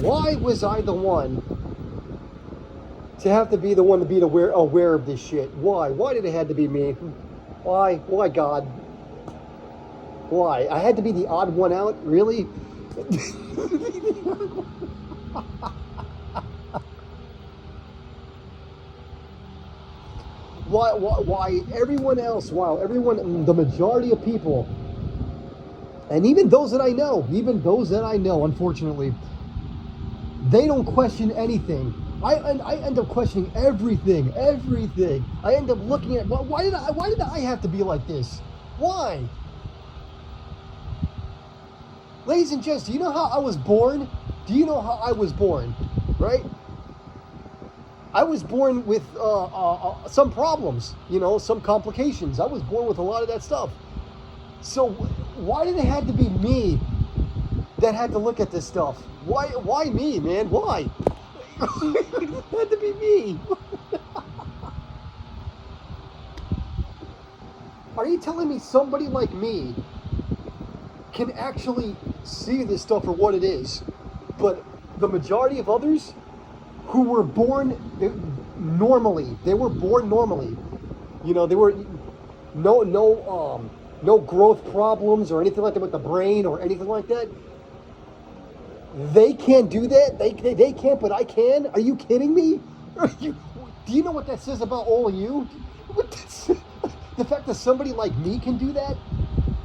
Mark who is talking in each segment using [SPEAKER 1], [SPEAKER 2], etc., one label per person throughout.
[SPEAKER 1] Why was I the one to have to be the one to be aware of this shit? Why? Why did it have to be me? Why? Why, God? Why? I had to be the odd one out? Really? Why everyone else, wow, everyone, the majority of people, and even those that I know, unfortunately, they don't question anything. I end up questioning everything. I end up looking at, why did I have to be like this? Why? Ladies and gents, do you know how I was born? Right? I was born with some problems, some complications. I was born with a lot of that stuff. So why did it have to be me that had to look at this stuff? Why me, man? Why? It had to be me. Are you telling me somebody like me can actually see this stuff for what it is, but the majority of others who were born normally, they were no growth problems or anything like that with the brain or anything like that. They can't do that. They can't, but I can. Are you kidding me? Do you know what that says about all of you? The fact that somebody like me can do that,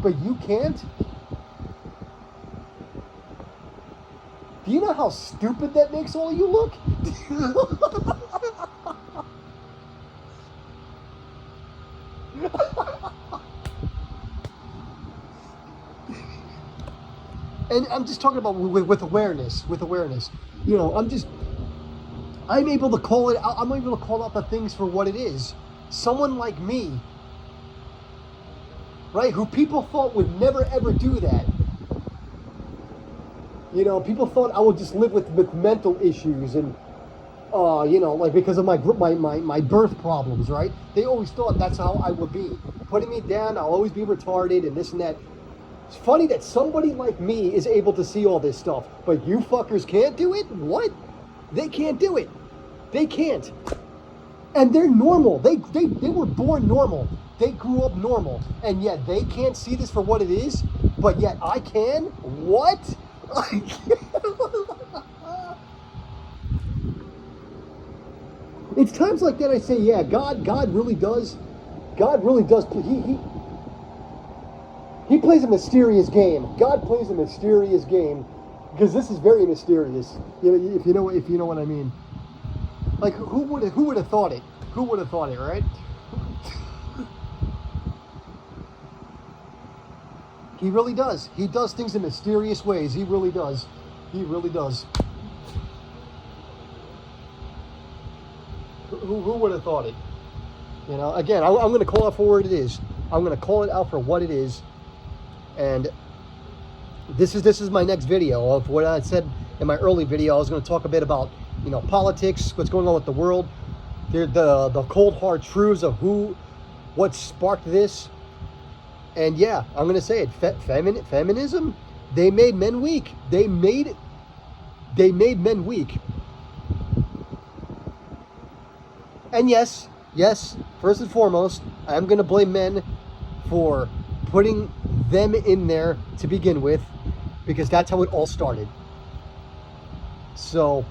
[SPEAKER 1] but you can't? Do you know how stupid that makes all of you look? And I'm just talking about with awareness. I'm able to call it out. I'm able to call out the things for what it is. Someone like me, right, who people thought would never ever do that. People thought I would just live with mental issues and, like because of my birth problems, right? They always thought that's how I would be. Putting me down, I'll always be retarded and this and that. It's funny that somebody like me is able to see all this stuff, but you fuckers can't do it? What? They can't do it. They can't. And they're normal. They were born normal. They grew up normal. And yet they can't see this for what it is, but yet I can? What? It's times like that I say, yeah, God really does. He plays a mysterious game. God plays a mysterious game because this is very mysterious. If you know what I mean. Like who would have thought it? Who would have thought it, right? He really does. He does things in mysterious ways. He really does. He really does. Who would have thought it? Again, I'm going to call it for what it is. I'm going to call it out for what it is. And this is my next video of what I said in my early video. I was going to talk a bit about, politics, what's going on with the world, the cold hard truths of what sparked this. And yeah, I'm going to say it. Feminism, they made men weak. They made men weak. And yes, first and foremost, I'm going to blame men for putting them in there to begin with, because that's how it all started. So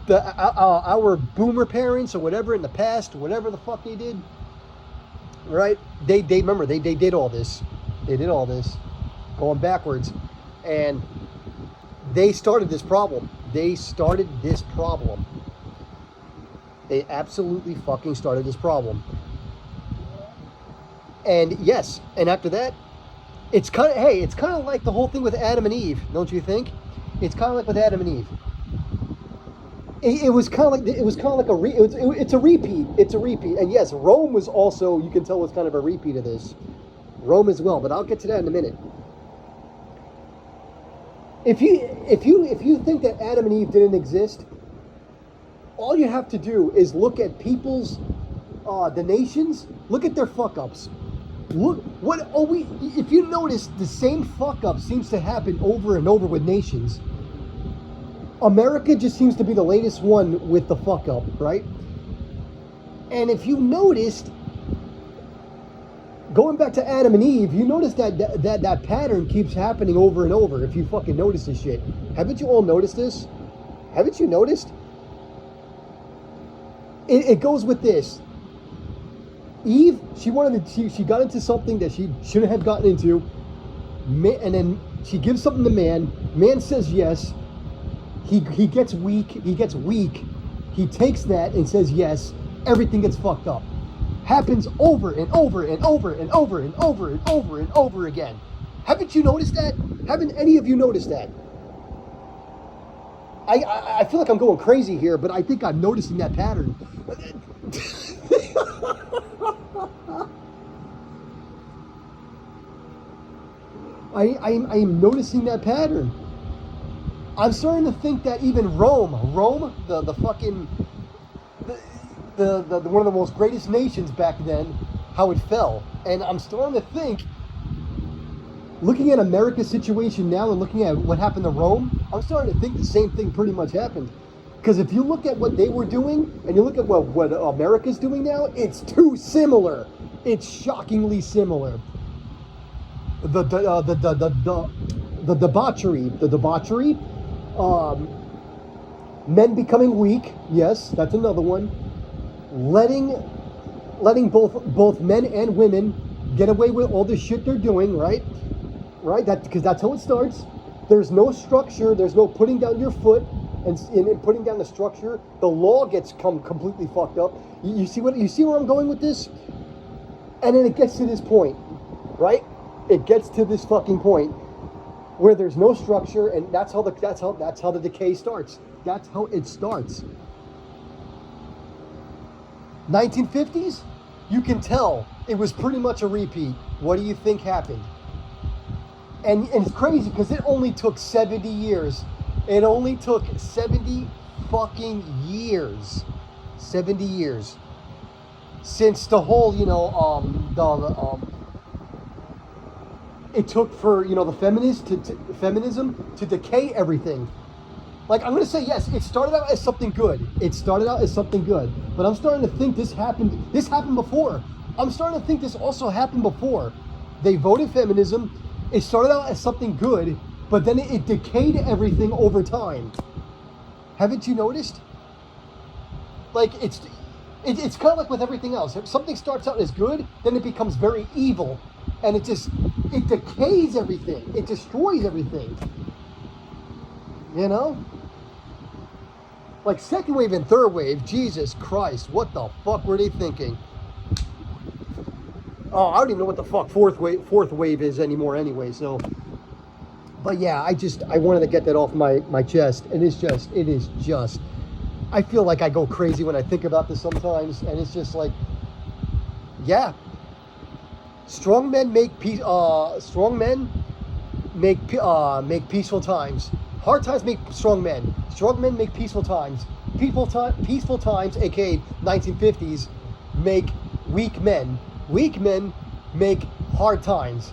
[SPEAKER 1] our boomer parents or whatever in the past, whatever the fuck they did, right? They remember they did all this. They did all this going backwards, and they started this problem. They absolutely fucking started this problem. And yes, and after that, it's kind of like the whole thing with Adam and Eve, don't you think? It's kind of like with Adam and Eve. It was kind of like it's a repeat. It's a repeat. And yes, Rome was also, you can tell, was kind of a repeat of this. Rome as well, but I'll get to that in a minute. If you think that Adam and Eve didn't exist, all you have to do is look at people's, the nations. Look at their fuck ups. Look if you notice, the same fuck up seems to happen over and over with nations. America just seems to be the latest one with the fuck up, right? And if you noticed, going back to Adam and Eve, you notice that pattern keeps happening over and over. If you fucking notice this shit, haven't you all noticed this? Haven't you noticed? It goes with this. Eve, she got into something that she shouldn't have gotten into, and then she gives something to man. Man says yes. He gets weak. He gets weak. He takes that and says yes. Everything gets fucked up. Happens over and over and over and over and over and over and over again. Haven't you noticed that? Haven't any of you noticed that? I feel like I'm going crazy here, but I think I'm noticing that pattern. I'm noticing that pattern. I'm starting to think that even Rome, the fucking, the one of the most greatest nations back then, how it fell. And I'm starting to think, looking at America's situation now and looking at what happened to Rome, I'm starting to think the same thing pretty much happened. Because if you look at what they were doing and you look at what America's doing now, it's too similar. It's shockingly similar. The debauchery, men becoming weak. Yes, that's another one. Letting both men and women get away with all the shit they're doing, right? Right? Because that's how it starts. There's no structure. There's no putting down your foot and putting down the structure. The law gets completely fucked up. You see where I'm going with this? And then it gets to this point, right? It gets to this fucking point where there's no structure, and that's how the decay starts. That's how it starts. 1950s, you can tell it was pretty much a repeat. What do you think happened? And it's crazy because it only took 70 years. It only took 70 fucking years. 70 years. Since the whole, it took for, the feminism to decay everything. Like, I'm going to say, yes, it started out as something good. But I'm starting to think this happened before. I'm starting to think this also happened before. They voted feminism. It started out as something good, but then it decayed everything over time. Haven't you noticed? Like, it's kind of like with everything else. If something starts out as good, then it becomes very evil. And it decays everything. It destroys everything. You know? Like second wave and third wave, Jesus Christ, what the fuck were they thinking? Oh, I don't even know what the fuck fourth wave is anymore anyway, so. But yeah, I wanted to get that off my chest. And it is just, I feel like I go crazy when I think about this sometimes. And it's just like, yeah. Strong men make peaceful times. Hard times make strong men. Strong men make peaceful times. Peaceful times, aka 1950s, make weak men. Weak men make hard times,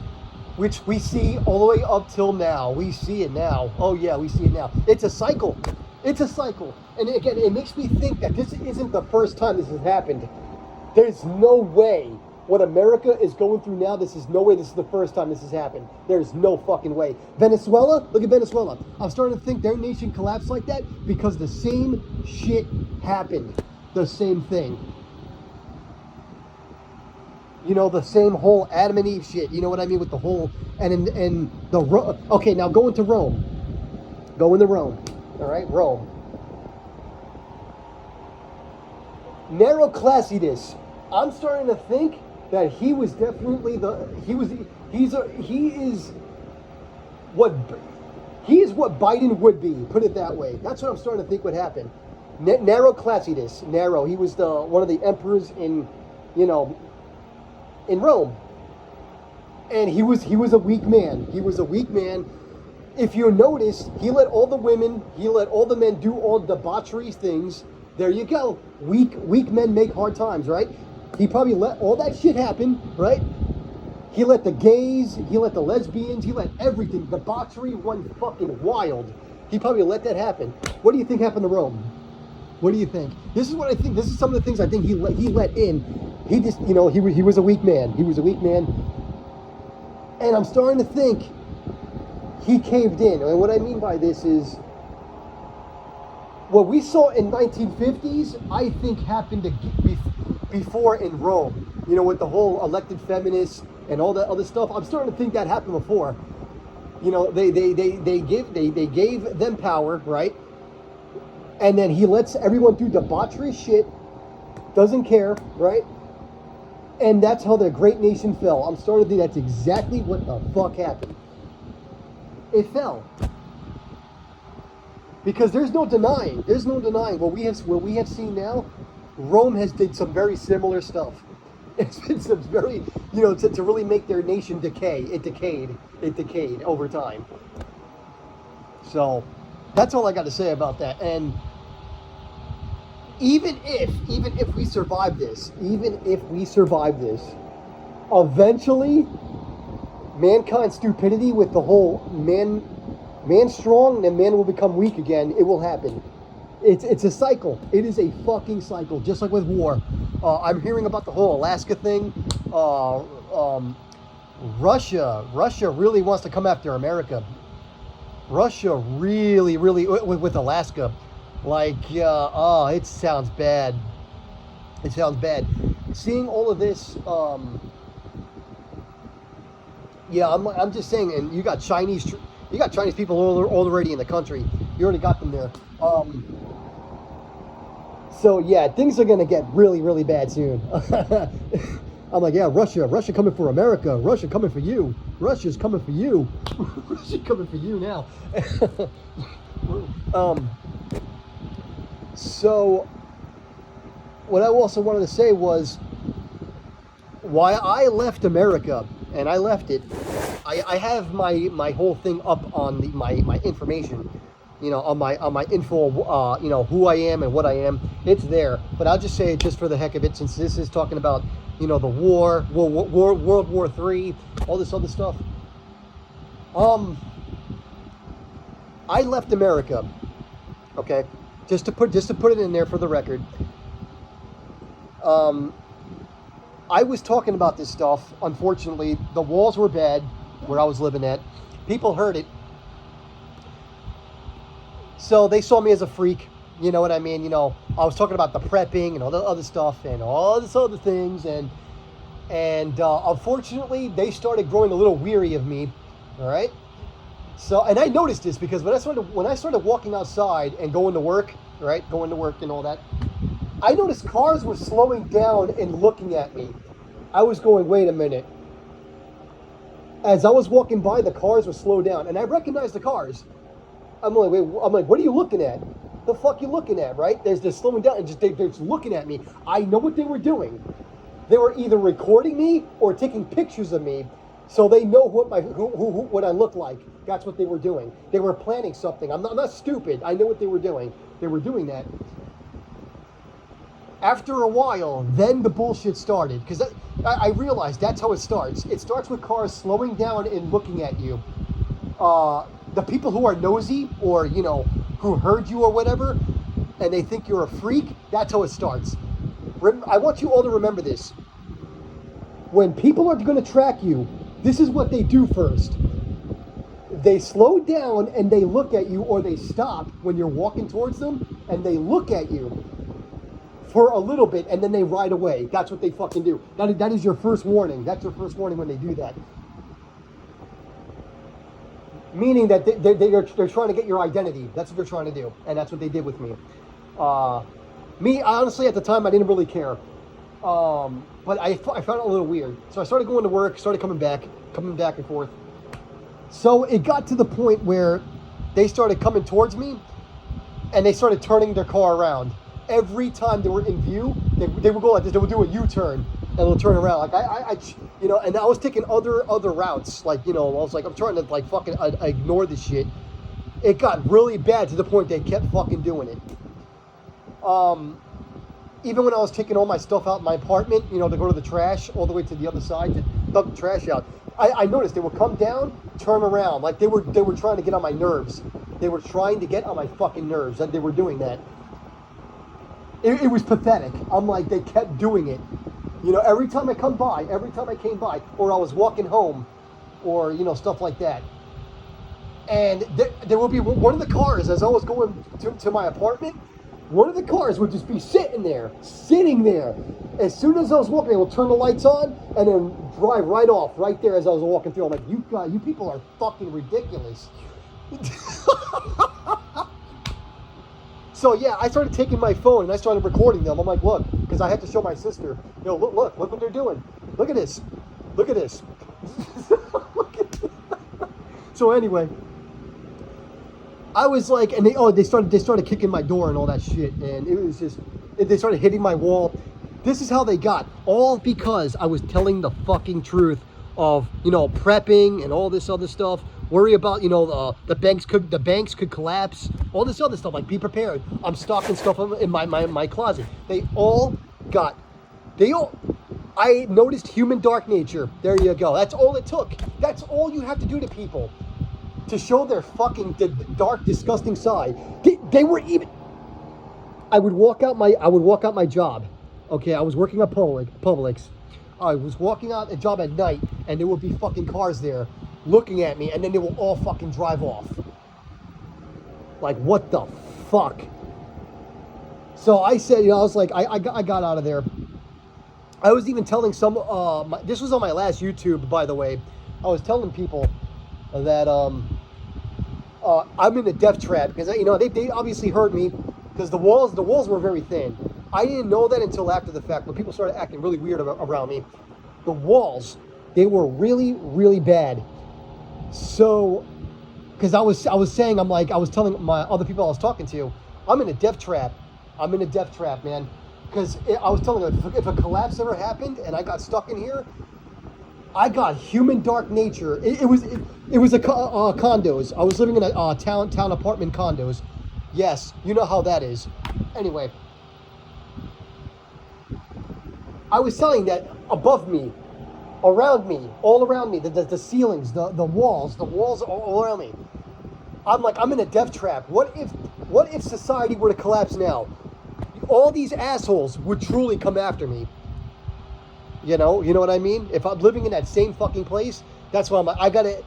[SPEAKER 1] which we see all the way up till now. We see it now. Oh yeah, we see it now. It's a cycle. And again, it makes me think that this isn't the first time this has happened. There's no way. What America is going through now, this is the first time this has happened. There's no fucking way. Venezuela, look at Venezuela. I'm starting to think their nation collapsed like that because the same shit happened. The same thing. The same whole Adam and Eve shit. You know what I mean with the whole, okay, now go into Rome. All right, Rome. Narrow classiness. I'm starting to think that he was definitely he is what Biden would be. Put it that way. That's what I'm starting to think would happen. Narrow classiness. Narrow. He was one of the emperors in Rome, and he was a weak man. If you notice, he let all the men do all debauchery things. There you go. Weak men make hard times, right? He probably let all that shit happen, right? He let the gays, he let the lesbians, he let everything. Debauchery run fucking wild. He probably let that happen. What do you think happened to Rome? What do you think? This is what I think. This is some of the things I think he let in. He just, he was a weak man. He was a weak man. And I'm starting to think he caved in. And what I mean by this is, what we saw in 1950s, I think happened before in Rome. With the whole elected feminists and all that other stuff. I'm starting to think that happened before. They gave them power, right? And then he lets everyone do debauchery shit, doesn't care, right? And that's how the great nation fell. I'm starting to think that's exactly what the fuck happened. It fell. Because there's no denying what we have seen now. Rome has did some very similar stuff. It's been some very, to really make their nation decay. It decayed over time. So that's all I got to say about that. And even if we survive this, eventually mankind's stupidity with the whole man strong and man will become weak again, it will happen. It's a cycle. It is a fucking cycle, just like with war. I'm hearing about the whole Alaska thing. Russia really wants to come after America. Russia really, with Alaska. It sounds bad. Seeing all of this, I'm just saying, and you got Chinese people already in the country. You already got them there. So yeah, things are gonna get really, really bad soon. I'm like, yeah, Russia coming for America. Russia coming for you. Russia's coming for you. Russia's coming for you now. So what I also wanted to say was why I left America, and I left it. I have my whole thing up on my information. On my info, who I am and what I am, it's there. But I'll just say it just for the heck of it, since this is talking about, the war, World War III, all this other stuff. I left America, okay, just to put it in there for the record. I was talking about this stuff. Unfortunately, the walls were bad where I was living at. People heard it. So they saw me as a freak, you know what I mean? I was talking about the prepping and all the other stuff and all this other things. And unfortunately, they started growing a little weary of me, all right? So, and I noticed this because when I started walking outside and going to work, right? Going to work and all that, I noticed cars were slowing down and looking at me. I was going, wait a minute. As I was walking by, the cars were slowed down, and I recognized the cars. I'm like, what are you looking at? The fuck you looking at, right? They're slowing down and they're just looking at me. I know what they were doing. They were either recording me or taking pictures of me, so they know what I look like. That's what they were doing. They were planning something. I'm not stupid. I know what they were doing. They were doing that. After a while, then the bullshit started, because I realized that's how it starts. It starts with cars slowing down and looking at you. The people who are nosy or, who heard you or whatever, and they think you're a freak, that's how it starts. I want you all to remember this. When people are going to track you, this is what they do first. They slow down and they look at you, or they stop when you're walking towards them, and they look at you for a little bit, and then they ride away. That's what they fucking do. That is your first warning. That's your first warning when they do that. Meaning that they're trying to get your identity. That's what they're trying to do. And that's what they did with me. Me, honestly, at the time, I didn't really care. But I found it a little weird. So I started going to work, started coming back and forth. So it got to the point where they started coming towards me, and they started turning their car around. Every time they were in view, they would go like this. They would do a U-turn, and they'll turn around. And I was taking other routes. I was like, I'm trying to fucking ignore this shit. It got really bad to the point they kept fucking doing it. Even when I was taking all my stuff out in my apartment, to go to the trash all the way to the other side to dump the trash out, I noticed they would come down, turn around, like they were trying to get on my nerves. They were trying to get on my fucking nerves that they were doing that. It was pathetic. I'm like, they kept doing it. You know, every time I came by, or I was walking home, or, you know, stuff like that. And there would be one of the cars, as I was going to my apartment, one of the cars would just be sitting there. As soon as I was walking, they would turn the lights on and then drive right off, right there as I was walking through. I'm like, you people are fucking ridiculous. So yeah, I started taking my phone and I started recording them. I'm like, look, because I had to show my sister, you know, look what they're doing. Look at this. Look at this. So anyway, I was like, and they started kicking my door and all that shit, and it was just, they started hitting my wall. This is how they got, all because I was telling the fucking truth of, you know, prepping and all this other stuff. Worry about, you know, the banks could collapse, all this other stuff. Like, be prepared. I'm stocking stuff in my closet. I noticed human dark nature. There you go. That's all it took. That's all you have to do to people to show their fucking dark, disgusting side. They were even. I would walk out my job. Okay, I was working at Publix. I was walking out a job at night, and there would be fucking cars there looking at me, and then they will all fucking drive off. Like, what the fuck? So I said, you know, I was like, I got out of there. I was even telling some, this was on my last YouTube, by the way. I was telling people that I'm in a death trap, because, you know, they obviously heard me, because the walls were very thin. I didn't know that until after the fact, but people started acting really weird around me. The walls, they were really, really bad. So, because I was saying, I was telling my other people I was talking to, I'm in a death trap. I'm in a death trap, man. Because I was telling them, if a collapse ever happened and I got stuck in here, I got human dark nature. It was a condos. I was living in a town apartment condos. Yes, you know how that is. Anyway, I was telling that above me, around me, all around me, the ceilings, the walls all around me. I'm like, I'm in a death trap. What if society were to collapse now? All these assholes would truly come after me. You know what I mean? If I'm living in that same fucking place, that's why I gotta,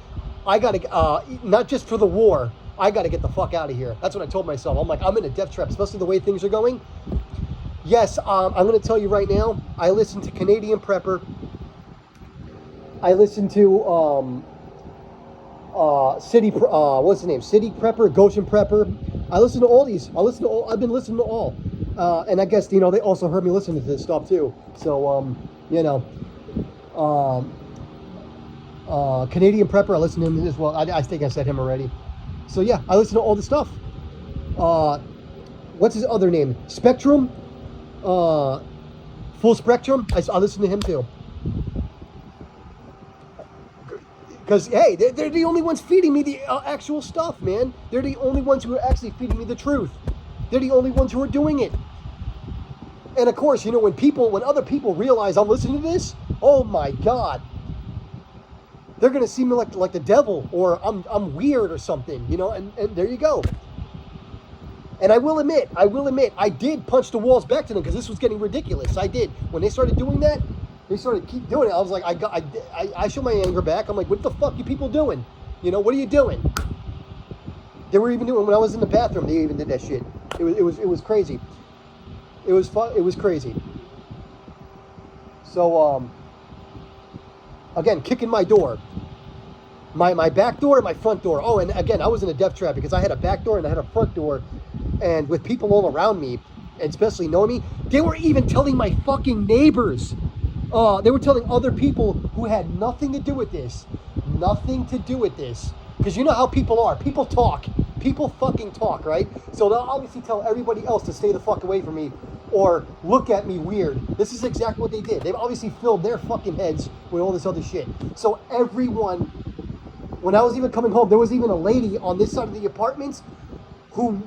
[SPEAKER 1] not just for the war, I gotta get the fuck out of here. That's what I told myself. I'm like, I'm in a death trap, especially the way things are going. Yes, I'm gonna tell you right now, I listened to Canadian Prepper. I listened to, City Prepper, Goshen Prepper. I listen to all these. I've been listening to all. And I guess, you know, they also heard me listening to this stuff too. So, you know, Canadian Prepper, I listen to him as well. I think I said him already. So yeah, I listen to all the stuff. What's his other name? Spectrum? Full Spectrum? I listen to him too. Because, hey, they're the only ones feeding me the actual stuff, man. They're the only ones who are actually feeding me the truth. They're the only ones who are doing it. And of course, you know, when other people realize I'm listening to this, oh my God, they're gonna see me like the devil, or I'm weird or something, you know. And there you go. And I will admit, I did punch the walls back to them because this was getting ridiculous. I did. When they started doing that, they started keep doing it. I was like, I showed my anger back. I'm like, what the fuck you people doing? You know, what are you doing? They were even doing, when I was in the bathroom, they even did that shit. It was crazy. It was fun. It was crazy. So, again, kicking my door. My back door and my front door. Oh, and again, I was in a death trap because I had a back door and I had a front door. And with people all around me, and especially knowing me, they were even telling my fucking neighbors. They were telling other people who had nothing to do with this. Nothing to do with this. Because you know how people are. People talk. People fucking talk, right? So they'll obviously tell everybody else to stay the fuck away from me or look at me weird. This is exactly what they did. They've obviously filled their fucking heads with all this other shit. So everyone, when I was even coming home, there was even a lady on this side of the apartments who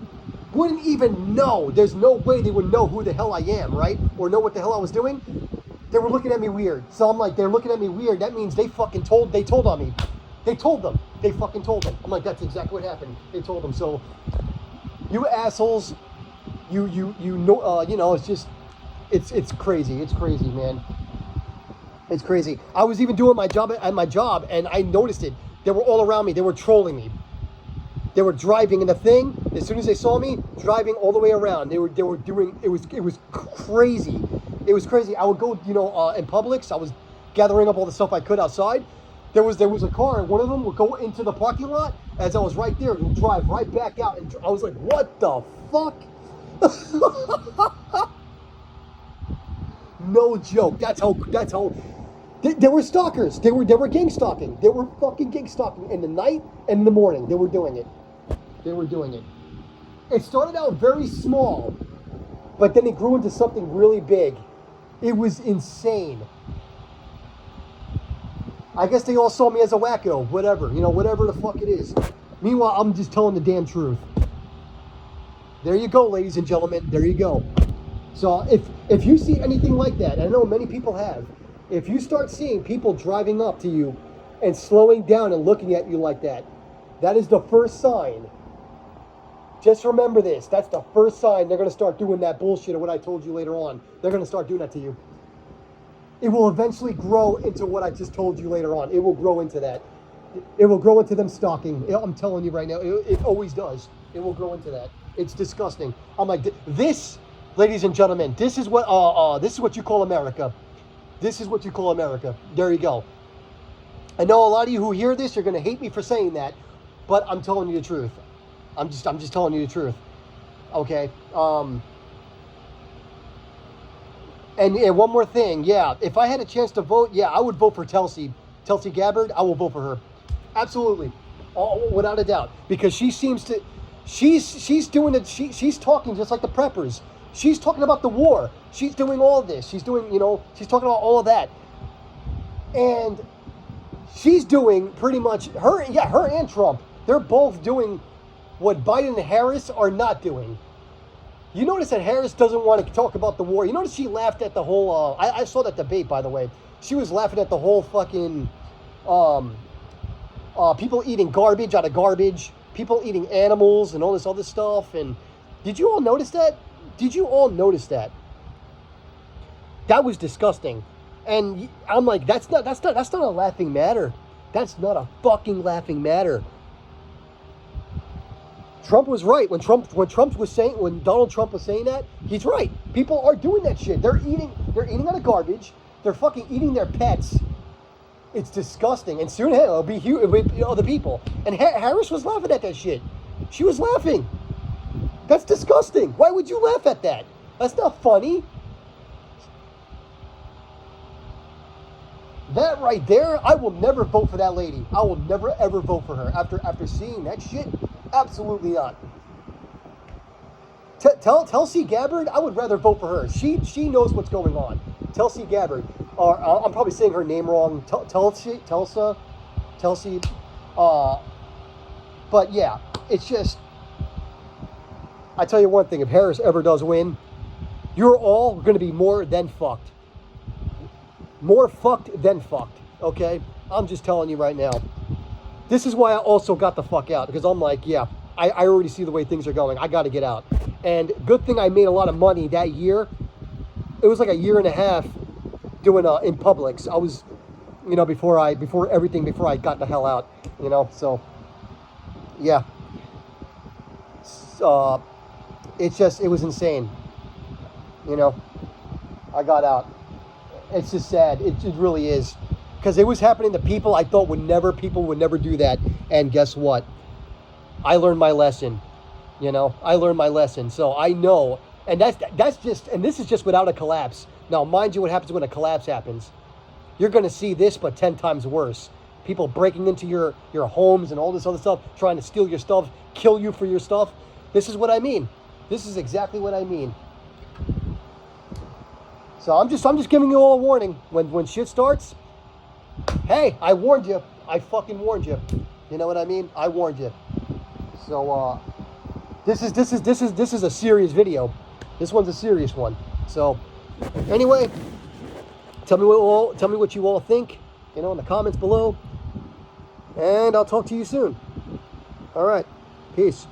[SPEAKER 1] wouldn't even know. There's no way they would know who the hell I am, right? Or know what the hell I was doing. They were looking at me weird. So I'm like, they're looking at me weird. That means they fucking told on me. They told them. They fucking told him. I'm like, that's exactly what happened. They told him. So, you assholes, you know, it's just, it's crazy. It's crazy, man. It's crazy. I was even doing my job at my job, and I noticed it. They were all around me. They were trolling me. They were driving in the thing. As soon as they saw me, driving all the way around. They were doing. It was crazy. It was crazy. I would go, in Publix. I was gathering up all the stuff I could outside. There was a car, and one of them would go into the parking lot. As I was right there, and drive right back out. And I was like, "What the fuck?" No joke. That's how. They were stalkers. They were gang stalking. They were fucking gang stalking in the night and in the morning. They were doing it. It started out very small, but then it grew into something really big. It was insane. I guess they all saw me as a wacko, whatever the fuck it is. Meanwhile, I'm just telling the damn truth. There you go, ladies and gentlemen. There you go. So if you see anything like that, and I know many people have, if you start seeing people driving up to you and slowing down and looking at you like that, that is the first sign. Just remember this. That's the first sign they're going to start doing that bullshit of what I told you later on. They're going to start doing that to you. It will eventually grow into what I just told you later on. It will grow into that. It will grow into them stalking. I'm telling you right now, it always does. It will grow into that. It's disgusting. I'm like, this, ladies and gentlemen, this is what you call America. This is what you call America. There you go. I know a lot of you who hear this, you're going to hate me for saying that, but I'm telling you the truth. I'm just telling you the truth. Okay. And one more thing. Yeah, if I had a chance to vote, yeah, I would vote for Tulsi Gabbard. I will vote for her. Absolutely. Without a doubt. Because she seems to, she's doing it. She's talking just like the preppers. She's talking about the war. She's doing all this. She's doing, she's talking about all of that. And she's doing pretty much, her and Trump, they're both doing what Biden and Harris are not doing. You notice that Harris doesn't want to talk about the war. You notice she laughed at the whole, I saw that debate, by the way. She was laughing at the whole fucking, people eating garbage out of garbage, people eating animals and all this other stuff. And did you all notice that? That was disgusting. And I'm like, that's not a laughing matter. That's not a fucking laughing matter. Trump was right when Donald Trump was saying that. He's right. People are doing that shit. They're eating out of garbage. They're fucking eating their pets. It's disgusting. And soon it'll be other people. And Harris was laughing at that shit. She was laughing. That's disgusting. Why would you laugh at that? That's not funny. That right there, I will never vote for that lady. I will never ever vote for her after seeing that shit. Absolutely not. Tulsi Gabbard, I would rather vote for her. She knows what's going on. Tulsi Gabbard, or I'm probably saying her name wrong. Tulsi. But yeah, it's just. I tell you one thing: if Harris ever does win, you're all going to be more than fucked. More fucked than fucked. Okay, I'm just telling you right now. This is why I also got the fuck out, because I'm like, yeah, I already see the way things are going. I got to get out. And good thing I made a lot of money that year. It was like a year and a half doing in Publix. I was, before I got the hell out, so yeah. It was insane. I got out. It's just sad. It really is. Because it was happening to people I thought people would never do that. And guess what? I learned my lesson. I learned my lesson. So I know. And this is just without a collapse. Now, mind you, what happens when a collapse happens? You're going to see this, but 10 times worse. People breaking into your homes and all this other stuff, trying to steal your stuff, kill you for your stuff. This is what I mean. This is exactly what I mean. So I'm just giving you all a warning. When shit starts, hey, I warned you. I fucking warned you. You know what I mean? I warned you. So this is a serious video. This one's a serious one. So anyway, tell me what you all think, in the comments below. And I'll talk to you soon. All right. Peace.